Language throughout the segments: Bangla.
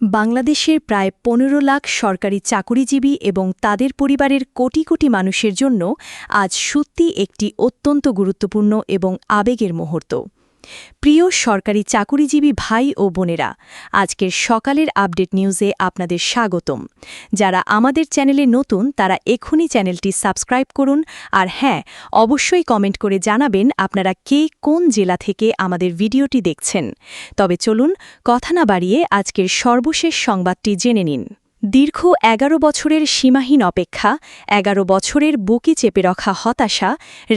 বাংলাদেশের প্রায় ১৫ লাখ সরকারি চাকুরিজীবী এবং তাদের পরিবারের কোটি কোটি মানুষের জন্য আজ সত্যি একটি অত্যন্ত গুরুত্বপূর্ণ এবং আবেগের মুহূর্ত। প্রিয় সরকারি চাকুরিজীবী ভাই ও বোনেরা, আজকের সকালের আপডেট নিউজে আপনাদের স্বাগতম। যারা আমাদের চ্যানেলে নতুন তারা এখনই চ্যানেলটি সাবস্ক্রাইব করুন, আর হ্যাঁ, অবশ্যই কমেন্ট করে জানাবেন আপনারা কে কোন জেলা থেকে আমাদের ভিডিওটি দেখছেন। তবে চলুন কথা না বাড়িয়ে আজকের সর্বশেষ সংবাদটি জেনে নিন। দীর্ঘ ১১ বছরের সীমাহীন অপেক্ষা, ১১ বছরের বুকে চেপে রাখা হতাশা,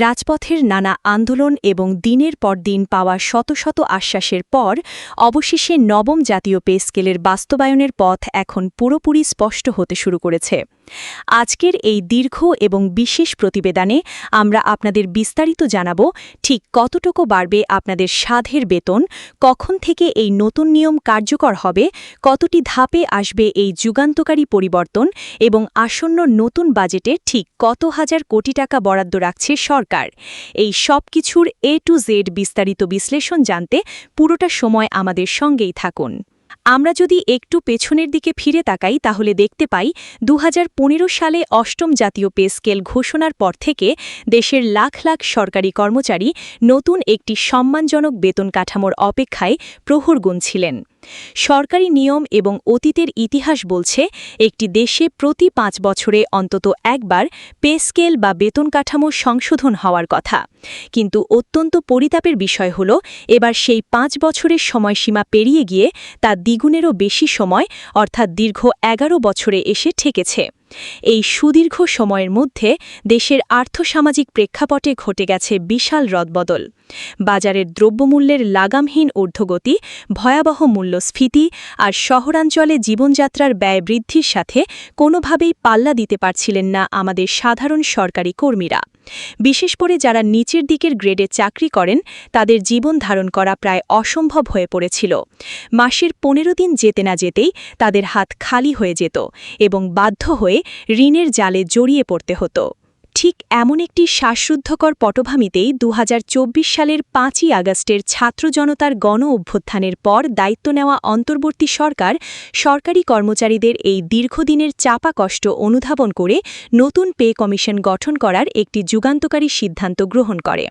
রাজপথের নানা আন্দোলন এবং দিনের পর দিন পাওয়া শত শত আশ্বাসের পর অবশেষে নবম জাতীয় পে স্কেলের বাস্তবায়নের পথ এখন পুরোপুরি স্পষ্ট হতে শুরু করেছে। আজকের এই দীর্ঘ এবং বিশেষ প্রতিবেদনে আমরা আপনাদের বিস্তারিত জানাব ঠিক কতটুকু বাড়বে আপনাদের সাধের বেতন, কখন থেকে এই নতুন নিয়ম কার্যকর হবে, কতটি ধাপে আসবে এই যুগান্তকারী পরিবর্তন এবং আসন্ন নতুন বাজেটে ঠিক কত হাজার কোটি টাকা বরাদ্দ রাখছে সরকার। এই সব কিছুর A to Z বিস্তারিত বিশ্লেষণ জানতে পুরোটা সময় আমাদের সঙ্গেই থাকুন। আমরা যদি একটু পেছনের দিকে ফিরে তাকাই তাহলে দেখতে পাই ২০১৫ সালে অষ্টম জাতীয় পে স্কেল ঘোষণার পর থেকে দেশের লাখ লাখ সরকারি কর্মচারী নতুন একটি সম্মানজনক বেতন কাঠামোর অপেক্ষায় প্রহর গুনছিলেন। সরকারি নিয়ম এবং অতীতের ইতিহাস বলছে একটি দেশে প্রতি ৫ বছরে অন্তত একবার পে স্কেল বা বেতন কাঠামো সংশোধন হওয়ার কথা। কিন্তু অত্যন্ত পরিতাপের বিষয় হল এবার সেই ৫ বছরের সময়সীমা পেরিয়ে গিয়ে তা দ্বিগুণেরও বেশি সময় অর্থাৎ দীর্ঘ ১১ বছরে এসে ঠেকেছে। এই সুদীর্ঘ সময়ের মধ্যে দেশের আর্থসামাজিক প্রেক্ষাপটে ঘটে গেছে বিশাল রদবদল। বাজারের দ্রব্যমূল্যের লাগামহীন ঊর্ধ্বগতি, ভয়াবহ মূল্যস্ফীতি আর শহরাঞ্চলে জীবনযাত্রার ব্যয় বৃদ্ধির সাথে কোনোভাবেই পাল্লা দিতে পারছিলেন না আমাদের সাধারণ সরকারি কর্মীরা। বিশেষ করে যারা নিচের দিকের গ্রেডে চাকরি করেন তাদের জীবন ধারণ করা প্রায় অসম্ভব হয়ে পড়েছিল। মাসের ১৫ দিন যেতে না যেতেই তাদের হাত খালি হয়ে যেত এবং বাধ্য হয়ে ঋণের জালে জড়িয়ে পড়তে হতো। ঠিক এমন একটি শ্বাসরুদ্ধকর পটভূমিতেই ২০২৪ সালের ৫ই আগস্টের ছাত্র জনতার গণ অভ্যুত্থানের পর দায়িত্ব নেওয়া অন্তর্বর্তী সরকার সরকারি কর্মচারীদের এই দীর্ঘদিনের চাপা কষ্ট অনুধাবন করে নতুন পে কমিশন গঠন করার একটি যুগান্তকারী সিদ্ধান্ত গ্রহণ করে।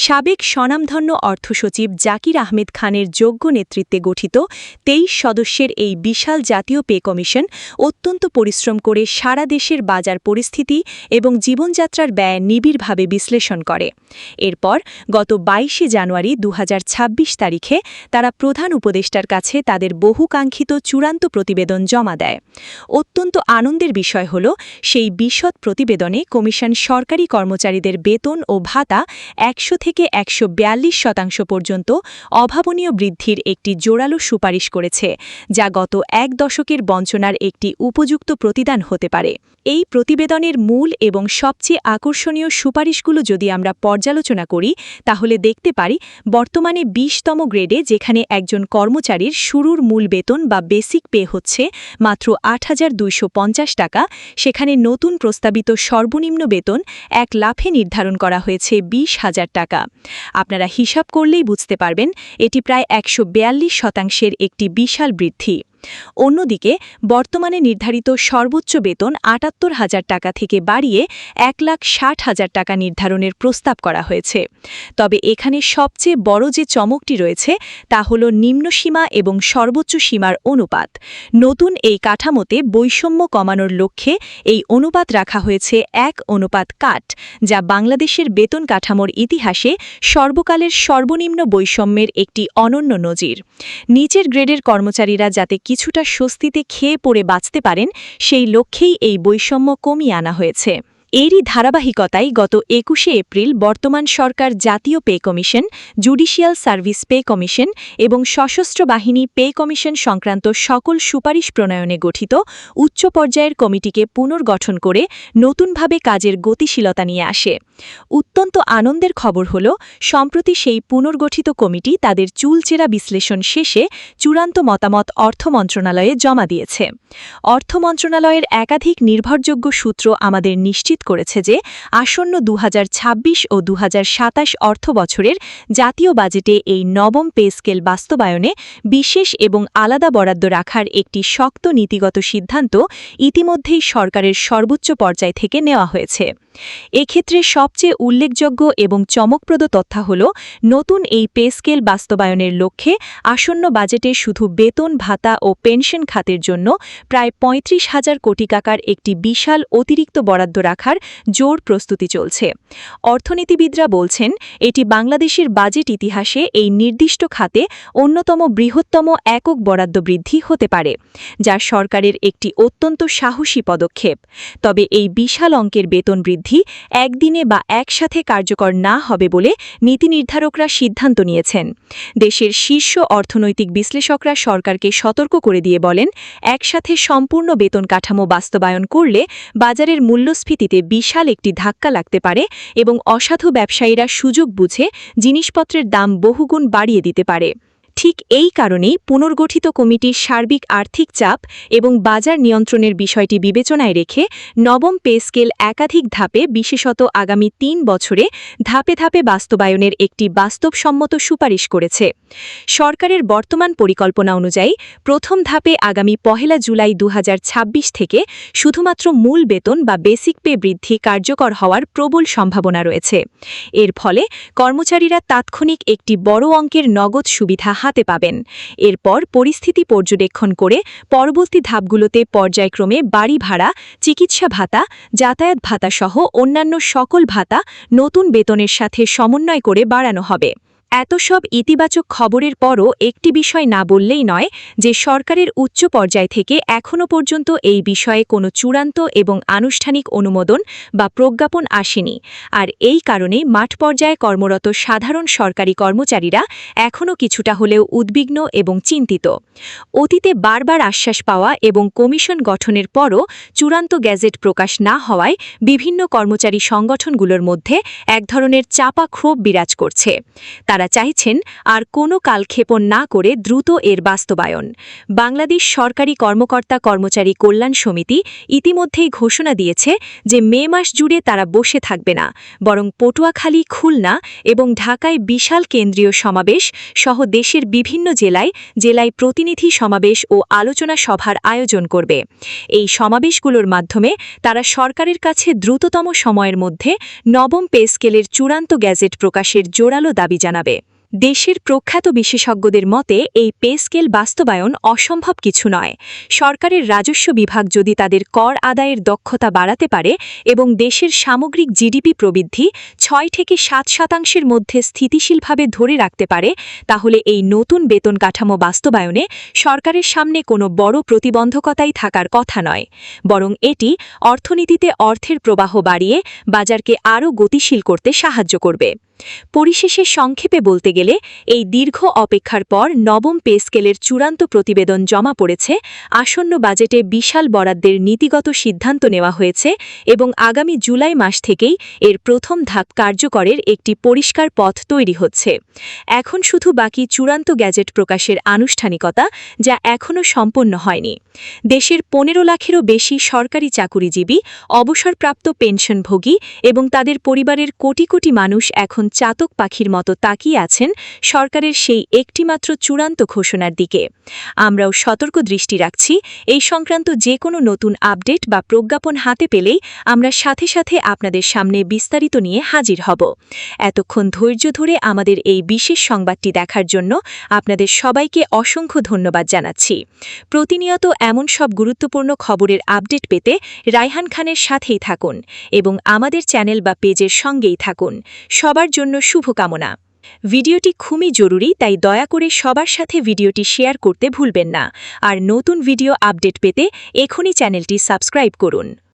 সাবেক স্বনামধন্য অর্থসচিব জাকির আহমেদ খানের যোগ্য নেতৃত্বে গঠিত ২৩ সদস্যের এই বিশাল জাতীয় পে কমিশন অত্যন্ত পরিশ্রম করে সারা দেশের বাজার পরিস্থিতি এবং জীবনযাত্রার ব্যয় নিবিড়ভাবে বিশ্লেষণ করে। এরপর গত ২২ জানুয়ারি ২০২৬ তারিখে তারা প্রধান উপদেষ্টার কাছে তাদের বহুকাঙ্ক্ষিত চূড়ান্ত প্রতিবেদন জমা দেয়। অত্যন্ত আনন্দের বিষয় হল সেই বিশদ প্রতিবেদনে কমিশন সরকারি কর্মচারীদের বেতন ও ভাতা ১০০ থেকে ১৪২% পর্যন্ত অভাবনীয় বৃদ্ধির একটি জোরালো সুপারিশ করেছে, যা গত এক দশকের বঞ্চনার একটি উপযুক্ত প্রতিদান হতে পারে। এই প্রতিবেদনের মূল এবং সবচেয়ে আকর্ষণীয় সুপারিশগুলো যদি আমরা পর্যালোচনা করি তাহলে দেখতে পারি বর্তমানে ২০তম গ্রেডে যেখানে একজন কর্মচারীর শুরুর মূল বেতন বা বেসিক পে হচ্ছে মাত্র ৮,২৫০ টাকা, সেখানে নতুন প্রস্তাবিত সর্বনিম্ন বেতন এক লাফে নির্ধারণ করা হয়েছে ২০,০০০ টাকা। আপনারা হিসাব করলেই বুঝতে পারবেন এটি প্রায় ১৪২% একটি বিশাল বৃদ্ধি। অন্যদিকে বর্তমানে নির্ধারিত সর্বোচ্চ বেতন ৭৮,০০০ টাকা থেকে বাড়িয়ে ১,৬০,০০০ টাকা নির্ধারণের প্রস্তাব করা হয়েছে। তবে এখানে সবচেয়ে বড় যে চমকটি রয়েছে তা হল নিম্নসীমা এবং সর্বোচ্চ সীমার অনুপাত। নতুন এই কাঠামোতে বৈষম্য কমানোর লক্ষ্যে এই অনুপাত রাখা হয়েছে ১:৮, যা বাংলাদেশের বেতন কাঠামোর ইতিহাসে সর্বকালের সর্বনিম্ন বৈষম্যের একটি অনন্য নজির। নিচের গ্রেডের কর্মচারীরা যাতে কিছুটা স্বস্তিতে খেয়ে পড়ে বাঁচতে পারেন সেই লক্ষ্যেই এই বৈষম্য কমিয়ে আনা হয়েছে। এরই ধারাবাহিকতায় গত ২১শে এপ্রিল বর্তমান সরকার জাতীয় pay commission, judicial service pay commission এবং সশস্ত্র বাহিনী পে কমিশন সংক্রান্ত সকল সুপারিশ প্রণয়নে গঠিত উচ্চ পর্যায়ের কমিটিকে পুনর্গঠন করে নতুনভাবে কাজের গতিশীলতা নিয়ে আসে। অত্যন্ত আনন্দের খবর হল সম্প্রতি সেই পুনর্গঠিত কমিটি তাদের চুলচেরা বিশ্লেষণ শেষে চূড়ান্ত মতামত অর্থ মন্ত্রণালয়ে জমা দিয়েছে। অর্থ মন্ত্রণালয়ের একাধিক নির্ভরযোগ্য সূত্র আমাদের নিশ্চিত করেছে যে আসন্ন 2026 ও 2027 অর্থ বছরের জাতীয় বাজেটে এই নবম পে স্কেল বাস্তবায়নে বিশেষ এবং আলাদা বরাদ্দ রাখার একটি শক্ত নীতিগত সিদ্ধান্ত ইতিমধ্যেই সরকারের সর্বোচ্চ পর্যায় থেকে নেওয়া হয়েছে। এক্ষেত্রে সবচেয়ে উল্লেখযোগ্য এবং চমকপ্রদ তথ্য হল নতুন এই পে স্কেল বাস্তবায়নের লক্ষ্যে আসন্ন বাজেটে শুধু বেতন ভাতা ও পেনশন খাতের জন্য প্রায় ৩৫,০০০ কোটি টাকার একটি বিশাল অতিরিক্ত বরাদ্দ রাখার জোর প্রস্তুতি চলছে। অর্থনীতিবিদরা বলছেন এটি বাংলাদেশের বাজেট ইতিহাসে এই নির্দিষ্ট খাতে অন্যতম বৃহত্তম একক বরাদ্দ বৃদ্ধি হতে পারে, যা সরকারের একটি অত্যন্ত সাহসী পদক্ষেপ। তবে এই বিশাল অঙ্কের বেতন বৃদ্ধি একদিনে বা একসাথে কার্যকর না হবে বলে নীতি নির্ধারকরা সিদ্ধান্ত নিয়েছেন। দেশের শীর্ষ অর্থনৈতিক বিশ্লেষকরা সরকারকে সতর্ক করে দিয়ে বলেন, একসাথে সম্পূর্ণ বেতন কাঠামো বাস্তবায়ন করলে বাজারের মূল্যস্ফীতিতে বিশাল একটি ধাক্কা লাগতে পারে এবং অসাধু ব্যবসায়ীরা সুযোগ বুঝে জিনিসপত্রের দাম বহুগুণ বাড়িয়ে দিতে পারে। ঠিক এই কারণেই পুনর্গঠিত কমিটির সার্বিক আর্থিক চাপ এবং বাজার নিয়ন্ত্রণের বিষয়টি বিবেচনায় রেখে নবম পে স্কেল একাধিক ধাপে, বিশেষত আগামী ৩ বছরে ধাপে ধাপে বাস্তবায়নের একটি বাস্তবসম্মত সুপারিশ করেছে। সরকারের বর্তমান পরিকল্পনা অনুযায়ী প্রথম ধাপে আগামী ১ জুলাই ২০২৬ থেকে শুধুমাত্র মূল বেতন বা বেসিক পে বৃদ্ধি কার্যকর হওয়ার প্রবল সম্ভাবনা রয়েছে। এর ফলে কর্মচারীরা তাৎক্ষণিক একটি বড় অঙ্কের নগদ সুবিধা হাতে পাবেন। এরপর পরিস্থিতি পর্যবেক্ষণ করে পরবর্তী ধাপগুলোতে পর্যায়ক্রমে বাড়ি ভাড়া, চিকিৎসা ভাতা, যাতায়াত ভাতা সহ অন্যান্য সকল ভাতা নতুন বেতনের সাথে সমন্বয় করে বাড়ানো হবে। এত সব ইতিবাচক খবরের পরও একটি বিষয় না বললেই নয় যে সরকারের উচ্চ পর্যায় থেকে এখনও পর্যন্ত এই বিষয়ে কোনো চূড়ান্ত এবং আনুষ্ঠানিক অনুমোদন বা প্রজ্ঞাপন আসেনি। আর এই কারণেই মাঠ পর্যায়ে কর্মরত সাধারণ সরকারি কর্মচারীরা এখনও কিছুটা হলেও উদ্বিগ্ন এবং চিন্তিত। অতীতে বারবার আশ্বাস পাওয়া এবং কমিশন গঠনের পরও চূড়ান্ত গ্যাজেট প্রকাশ না হওয়ায় বিভিন্ন কর্মচারী সংগঠনগুলোর মধ্যে এক ধরনের চাপা ক্ষোভ বিরাজ করছে। তারা চাইছেন আর কোনো কালক্ষেপণ না করে দ্রুত এর বাস্তবায়ন। বাংলাদেশ সরকারি কর্মকর্তা কর্মচারী কল্যাণ সমিতি ইতিমধ্যেই ঘোষণা দিয়েছে যে মে মাস জুড়ে তারা বসে থাকবে না, বরং পটুয়াখালী, খুলনা এবং ঢাকায় বিশাল কেন্দ্রীয় সমাবেশ সহ দেশের বিভিন্ন জেলায় প্রতিনিধি সমাবেশ ও আলোচনা সভার আয়োজন করবে। এই সমাবেশগুলোর মাধ্যমে তারা সরকারের কাছে দ্রুততম সময়ের মধ্যে নবম পে স্কেলের চূড়ান্ত গ্যাজেট প্রকাশের জোরালো দাবি জানাবে। দেশের প্রখ্যাত বিশেষজ্ঞদের মতে এই পে স্কেল বাস্তবায়ন অসম্ভব কিছু নয়। সরকারের রাজস্ব বিভাগ যদি তাদের কর আদায়ের দক্ষতা বাড়াতে পারে এবং দেশের সামগ্রিক জিডিপি প্রবৃদ্ধি ৬ থেকে ৭% মধ্যে স্থিতিশীলভাবে ধরে রাখতে পারে, তাহলে এই নতুন বেতন কাঠামো বাস্তবায়নে সরকারের সামনে কোনো বড় প্রতিবন্ধকতাই থাকার কথা নয়, বরং এটি অর্থনীতিতে অর্থের প্রবাহ বাড়িয়ে বাজারকে আরও গতিশীল করতে সাহায্য করবে। পরিশেষে সংক্ষেপে বলতে গেলে এই দীর্ঘ অপেক্ষার পর নবম পে স্কেলের চূড়ান্ত প্রতিবেদন জমা পড়েছে, আসন্ন বাজেটে বিশাল বরাদ্দের নীতিগত সিদ্ধান্ত নেওয়া হয়েছে এবং আগামী জুলাই মাস থেকেই এর প্রথম ধাপ কার্যকরের একটি পরিষ্কার পথ তৈরি হচ্ছে। এখন শুধু বাকি চূড়ান্ত গ্যাজেট প্রকাশের আনুষ্ঠানিকতা, যা এখনও সম্পন্ন হয়নি। দেশের ১৫ লাখেরও বেশি সরকারি চাকুরিজীবী, অবসরপ্রাপ্ত পেনশনভোগী এবং তাদের পরিবারের কোটি কোটি মানুষ এখন চাতক পাখির মতো তাকিয়ে আছেন সরকারের সেই একটিমাত্র চূড়ান্ত ঘোষণার দিকে। আমরাও সতর্ক দৃষ্টি রাখছি। এই সংক্রান্ত যে কোনো নতুন আপডেট বা প্রজ্ঞাপন হাতে পেলেই আমরা সাথে সাথে আপনাদের সামনে বিস্তারিত নিয়ে হাজির হব। এতক্ষণ ধৈর্য ধরে আমাদের এই বিশেষ সংবাদটি দেখার জন্য আপনাদের সবাইকে অসংখ্য ধন্যবাদ জানাচ্ছি। প্রতিনিয়ত এমন সব গুরুত্বপূর্ণ খবরের আপডেট পেতে রায়হান খানের সাথেই থাকুন এবং আমাদের চ্যানেল বা পেজের সঙ্গেই থাকুন। সবার জন্য শুভকামনা। ভিডিওটি খুবই জরুরি, তাই দয়া করে সবার সাথে ভিডিওটি শেয়ার করতে ভুলবেন না। আর নতুন ভিডিও আপডেট পেতে এখনই চ্যানেলটি সাবস্ক্রাইব করুন।